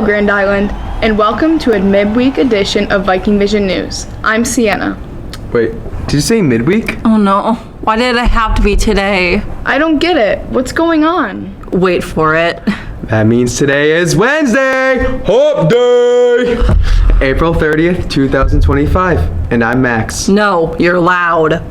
Grand Island, and welcome to a midweek edition of Viking Vision News. I'm Sienna. Wait, did you say midweek? Oh no, why did it have to be today? I don't get it. What's going on? Wait for it. That means today is Wednesday! Hump Day! April 30th, 2025. And I'm Max. No, you're loud.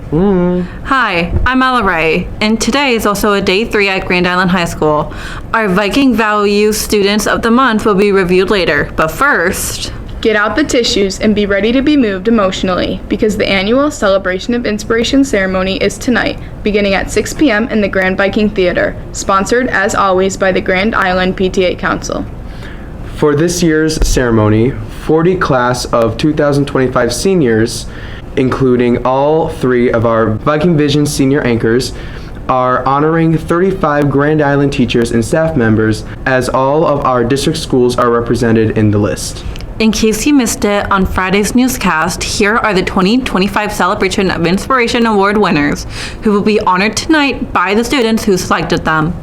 Hi, I'm Ella Ray, and today is also a day 3 at Grand Island High School. Our Viking Values Students of the Month will be reviewed later, but first... Get out the tissues and be ready to be moved emotionally, because the annual Celebration of Inspiration ceremony is tonight, beginning at 6 p.m. in the Grand Viking Theater, sponsored as always by the Grand Island PTA Council. For this year's ceremony, 40 class of 2025 seniors, including all 3 of our Viking Vision senior anchors, are honoring 35 Grand Island teachers and staff members, as all of our district schools are represented in the list. In case you missed it on Friday's newscast, here are the 2025 Celebration of Inspiration Award winners, who will be honored tonight by the students who selected them.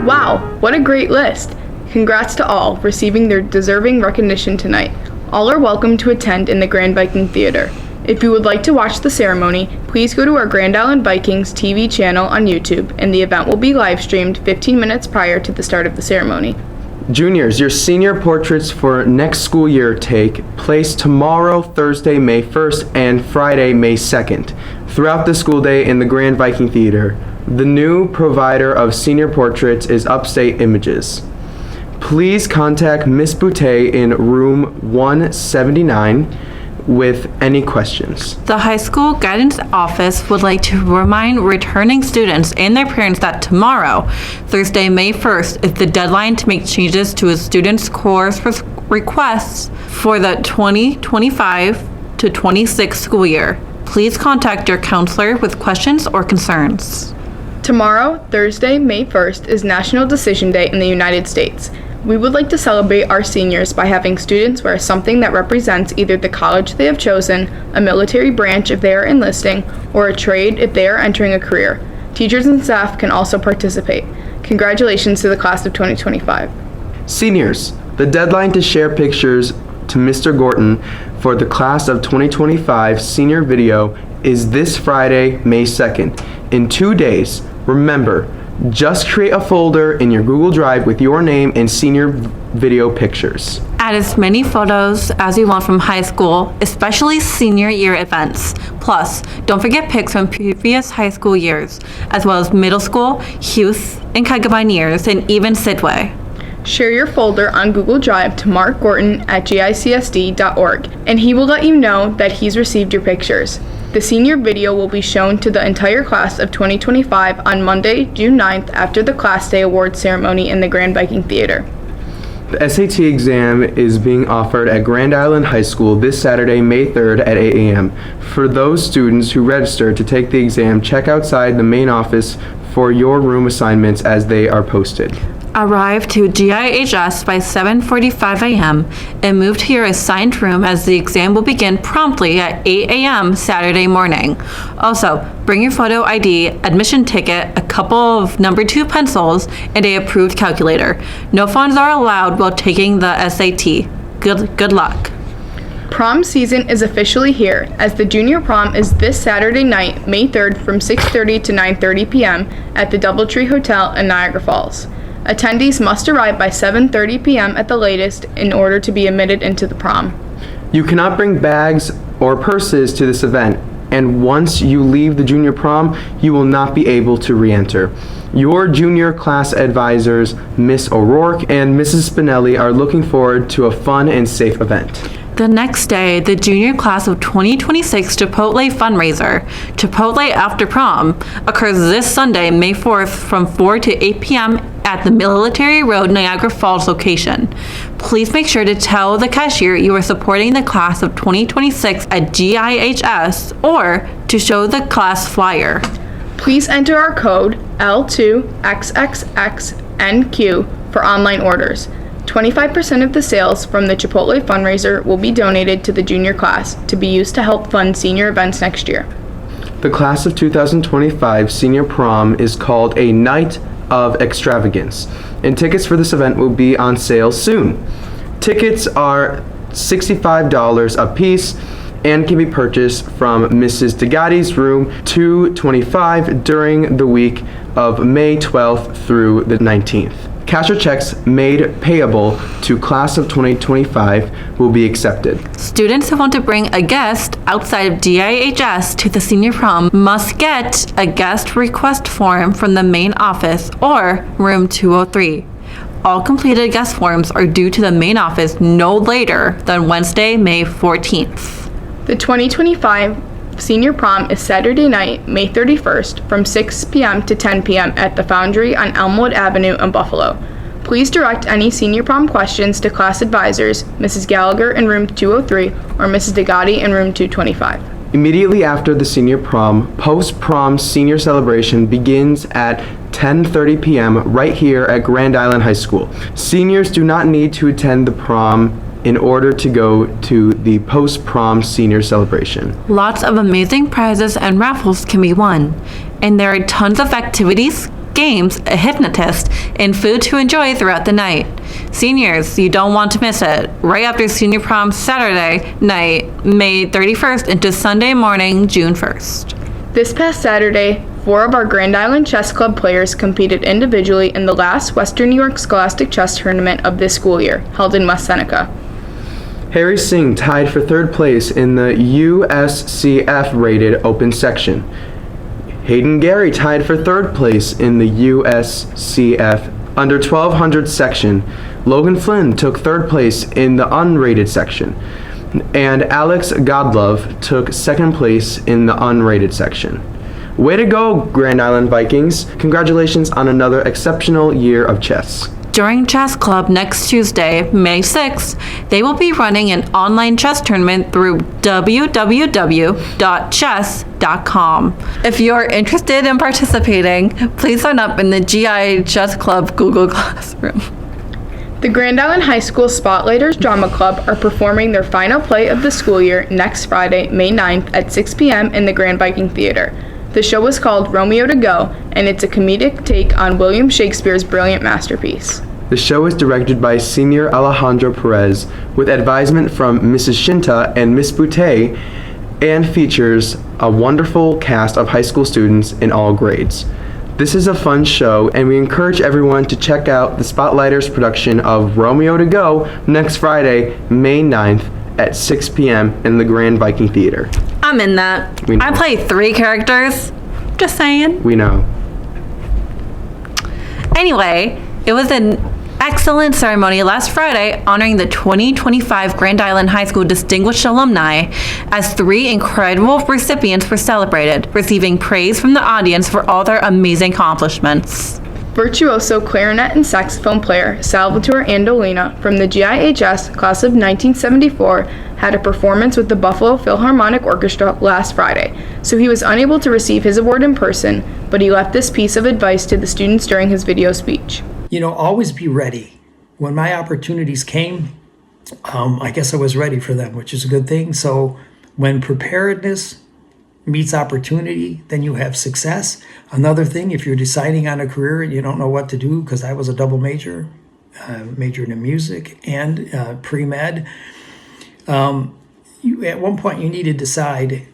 Wow, what a great list! Congrats to all receiving their deserving recognition tonight. All are welcome to attend in the Grand Viking Theater. If you would like to watch the ceremony, please go to our Grand Island Vikings TV channel on YouTube, and the event will be live streamed 15 minutes prior to the start of the ceremony. Juniors, your senior portraits for next school year take place tomorrow, Thursday, May 1st, and Friday, May 2nd, throughout the school day in the Grand Viking Theater. The new provider of senior portraits is Upstate Images. Please contact Miss Boutte in room 179 with any questions. The high school guidance office would like to remind returning students and their parents that tomorrow, Thursday, May 1st, is the deadline to make changes to a student's course requests for the 2025 to 26 school year. Please contact your counselor with questions or concerns. Tomorrow, Thursday, May 1st, is National Decision Day in the United States. We would like to celebrate our seniors by having students wear something that represents either the college they have chosen, a military branch if they are enlisting, or a trade if they are entering a career. Teachers and staff can also participate. Congratulations to the class of 2025. Seniors, the deadline to share pictures to Mr. Gorton for the class of 2025 senior video is this Friday, May 2nd. In 2 days, remember, just create a folder in your Google Drive with your name and senior video pictures. Add as many photos as you want from high school, especially senior year events. Plus, don't forget pics from previous high school years, as well as middle school, youth, and Kagamine years, and even Sidway. Share your folder on Google Drive to Mark Gorton at gicsd.org, and he will let you know that he's received your pictures. The senior video will be shown to the entire class of 2025 on Monday, June 9th, after the Class Day Awards ceremony in the Grand Viking Theater. The SAT exam is being offered at Grand Island High School this Saturday, May 3rd at 8 a.m. For those students who register to take the exam, check outside the main office for your room assignments as they are posted. Arrive to GIHS by 7:45 a.m. and move to your assigned room as the exam will begin promptly at 8 a.m. Saturday morning. Also, bring your photo ID, admission ticket, a couple of number 2 pencils, and a approved calculator. No phones are allowed while taking the SAT. Good luck. Prom season is officially here, as the junior prom is this Saturday night, May 3rd from 6:30 to 9:30 p.m. at the DoubleTree Hotel in Niagara Falls. Attendees must arrive by 7:30 p.m. at the latest in order to be admitted into the prom. You cannot bring bags or purses to this event, and once you leave the junior prom, you will not be able to re-enter. Your junior class advisors, Miss O'Rourke and Mrs. Spinelli, are looking forward to a fun and safe event. The next day, the junior class of 2026 Chipotle fundraiser, Chipotle After Prom, occurs this Sunday, May 4th from 4 to 8 p.m. at the Military Road, Niagara Falls location. Please make sure to tell the cashier you are supporting the class of 2026 at GIHS or to show the class flyer. Please enter our code L2XXXNQ for online orders. 25% of the sales from the Chipotle fundraiser will be donated to the junior class to be used to help fund senior events next year. The class of 2025 senior prom is called a Night of Extravagance, and tickets for this event will be on sale soon. Tickets are $65 a piece and can be purchased from Mrs. DeGatti's room 225 during the week of May 12th through the 19th. Cash or checks made payable to class of 2025 will be accepted. Students who want to bring a guest outside of GIHS to the senior prom must get a guest request form from the main office or room 203. All completed guest forms are due to the main office no later than Wednesday, May 14th. The 2025 senior prom is Saturday night, May 31st from 6 p.m. to 10 p.m. at the Foundry on Elmwood Avenue in Buffalo. Please direct any senior prom questions to class advisors, Mrs. Gallagher in room 203 or Mrs. DeGatti in room 225. Immediately after the senior prom, post-prom senior celebration begins at 10:30 p.m. right here at Grand Island High School. Seniors do not need to attend the prom in order to go to the post-prom senior celebration. Lots of amazing prizes and raffles can be won, and there are tons of activities, games, a hypnotist, and food to enjoy throughout the night. Seniors, you don't want to miss it. Right after senior prom Saturday night, May 31st into Sunday morning, June 1st. This past Saturday, 4 of our Grand Island Chess Club players competed individually in the last Western New York Scholastic Chess Tournament of this school year, held in West Seneca. Harry Singh tied for 3rd place in the USCF-rated open section. Hayden Gary tied for 3rd place in the USCF under 1200 section. Logan Flynn took 3rd place in the unrated section. And Alex Godlove took 2nd place in the unrated section. Way to go, Grand Island Vikings. Congratulations on another exceptional year of chess. During Chess Club next Tuesday, May 6th, they will be running an online chess tournament through www.chess.com. If you're interested in participating, please sign up in the GI Chess Club Google Classroom. The Grand Island High School Spotlighters Drama Club are performing their final play of the school year next Friday, May 9th at 6 p.m. in the Grand Viking Theater. The show is called Romeo to Go, and it's a comedic take on William Shakespeare's brilliant masterpiece. The show is directed by Senior Alejandro Perez, with advisement from Mrs. Shinta and Miss Boutte, and features a wonderful cast of high school students in all grades. This is a fun show, and we encourage everyone to check out the Spotlighters production of Romeo to Go next Friday, May 9th at 6 p.m. in the Grand Viking Theater. I'm in that. We know. I play 3 characters. Just saying. We know. Anyway, it was an excellent ceremony last Friday honoring the 2025 Grand Island High School Distinguished Alumni as 3 incredible recipients were celebrated, receiving praise from the audience for all their amazing accomplishments. Virtuoso clarinet and saxophone player Salvatore Andolina from the GIHS class of 1974 had a performance with the Buffalo Philharmonic Orchestra last Friday, so he was unable to receive his award in person, but he left this piece of advice to the students during his video speech. You know, always be ready. When my opportunities came, I guess I was ready for them, which is a good thing. So when preparedness meets opportunity, then you have success. Another thing, if you're deciding on a career and you don't know what to do, because I was a double majored in music and pre-med, at one point you need to decide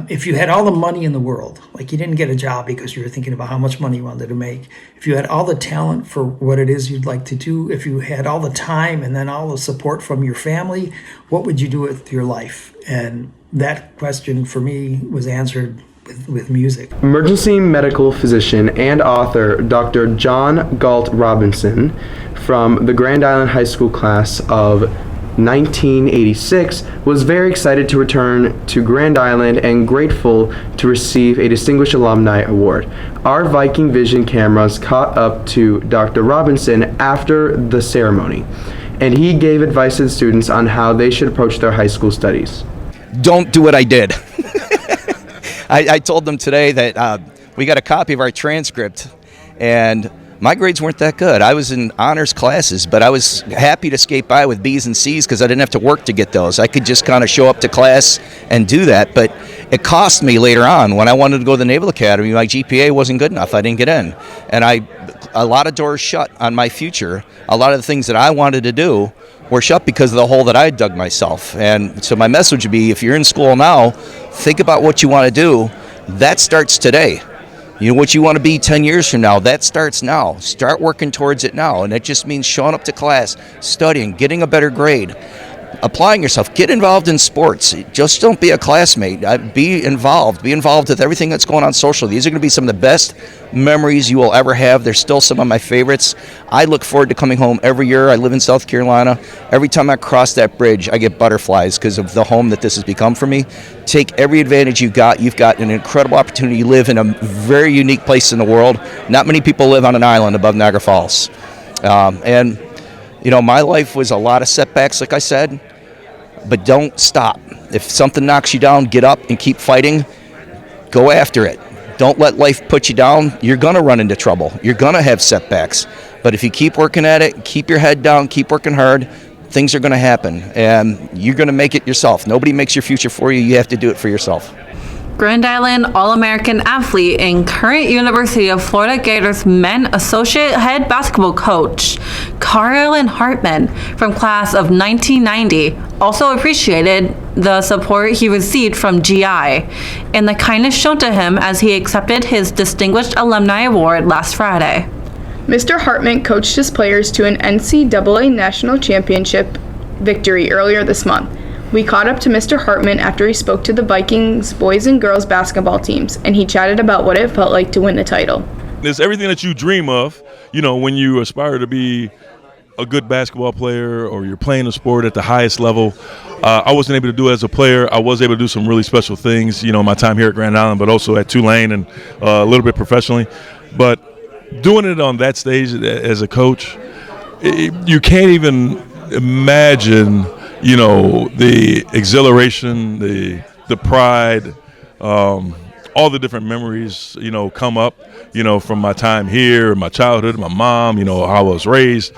if you had all the money in the world, like you didn't get a job because you were thinking about how much money you wanted to make, if you had all the talent for what it is you'd like to do, if you had all the time and then all the support from your family, what would you do with your life? And that question for me was answered with music. Emergency medical physician and author Dr. John Galt Robinson from the Grand Island High School class of 1986 was very excited to return to Grand Island and grateful to receive a Distinguished Alumni Award. Our Viking Vision cameras caught up to Dr. Robinson after the ceremony, and he gave advice to the students on how they should approach their high school studies. Don't do what I did. I told them today that we got a copy of our transcript, and my grades weren't that good. I was in honors classes, but I was happy to skate by with B's and C's because I didn't have to work to get those. I could just kind of show up to class and do that, but it cost me later on. When I wanted to go to the Naval Academy, my GPA wasn't good enough. I didn't get in. And a lot of doors shut on my future. A lot of the things that I wanted to do were shut because of the hole that I dug myself. And so my message would be, if you're in school now, think about what you want to do. That starts today. You know what you want to be 10 years from now, that starts now. Start working towards it now. And that just means showing up to class, studying, getting a better grade, applying yourself, get involved in sports. Just don't be a classmate. Be involved with everything that's going on socially. These are going to be some of the best memories you will ever have. They're still some of my favorites. I look forward to coming home every year. I live in South Carolina. Every time I cross that bridge, I get butterflies because of the home that this has become for me. Take every advantage you've got. You've got an incredible opportunity. You live in a very unique place in the world. Not many people live on an island above Niagara Falls. And you know, my life was a lot of setbacks, like I said, but don't stop. If something knocks you down, get up and keep fighting. Go after it. Don't let life put you down. You're going to run into trouble. You're going to have setbacks. But if you keep working at it, keep your head down, keep working hard, things are going to happen. And you're going to make it yourself. Nobody makes your future for you. You have to do it for yourself. Grand Island All-American athlete and current University of Florida Gators men associate head basketball coach Carlin Hartman from class of 1990 also appreciated the support he received from GI and the kindness shown to him as he accepted his Distinguished Alumni Award last Friday. Mr. Hartman coached his players to an NCAA National Championship victory earlier this month. We caught up to Mr. Hartman after he spoke to the Vikings boys and girls basketball teams, and he chatted about what it felt like to win the title. It's everything that you dream of, you know, when you aspire to be a good basketball player or you're playing a sport at the highest level. I wasn't able to do it as a player. I was able to do some really special things, you know, my time here at Grand Island, but also at Tulane and a little bit professionally. But doing it on that stage as a coach, you can't even imagine, you know, the exhilaration, the pride, all the different memories, you know, come up, you know, from my time here, my childhood, my mom, you know, how I was raised.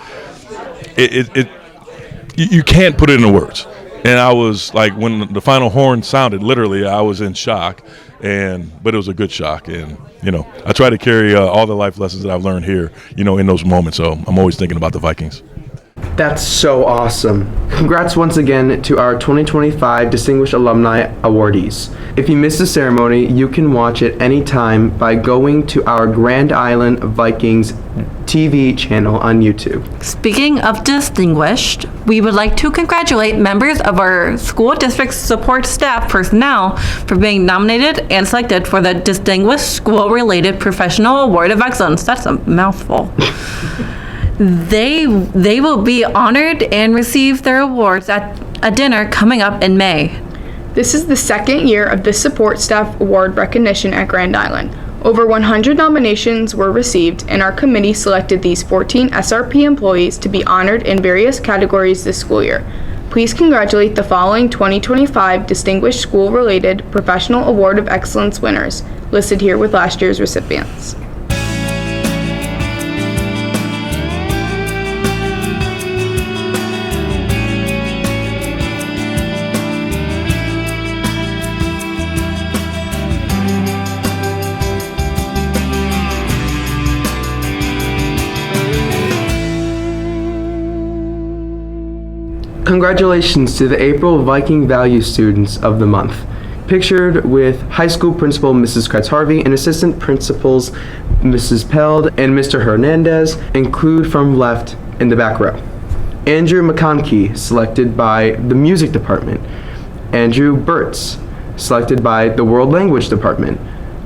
You can't put it into words. And I was like, when the final horn sounded, literally, I was in shock, but it was a good shock. And, you know, I try to carry all the life lessons that I've learned here, you know, in those moments. So I'm always thinking about the Vikings. That's so awesome. Congrats once again to our 2025 Distinguished Alumni Awardees. If you missed the ceremony, you can watch it anytime by going to our Grand Island Vikings TV channel on YouTube. Speaking of distinguished, we would like to congratulate members of our school district support staff personnel for being nominated and selected for the Distinguished School-Related Professional Award of Excellence. That's a mouthful. They will be honored and receive their awards at a dinner coming up in May. This is the second year of this support staff award recognition at Grand Island. Over 100 nominations were received, and our committee selected these 14 SRP employees to be honored in various categories this school year. Please congratulate the following 2025 Distinguished School-Related Professional Award of Excellence winners, listed here with last year's recipients. Congratulations to the April Viking Value Students of the Month, pictured with High School Principal Mrs. Kretz-Harvey and Assistant Principals Mrs. Peld and Mr. Hernandez, include from left in the back row. Andrew McConkey, selected by the Music Department. Andrew Burtz, selected by the World Language Department.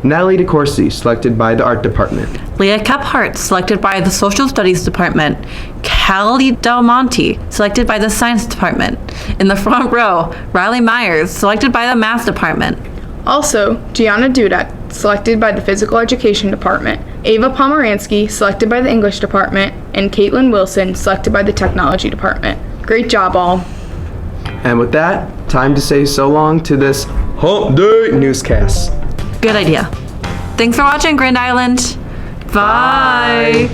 Natalie DeCourcy, selected by the Art Department. Leah Kephart, selected by the Social Studies Department. Callie Del Monte, selected by the Science Department. In the front row, Riley Myers, selected by the Math Department. Also, Gianna Dudek, selected by the Physical Education Department. Ava Pomeransky, selected by the English Department. And Caitlin Wilson, selected by the Technology Department. Great job, all. And with that, time to say so long to this Hump Day newscast. Good idea. Thanks for watching, Grand Island. Bye.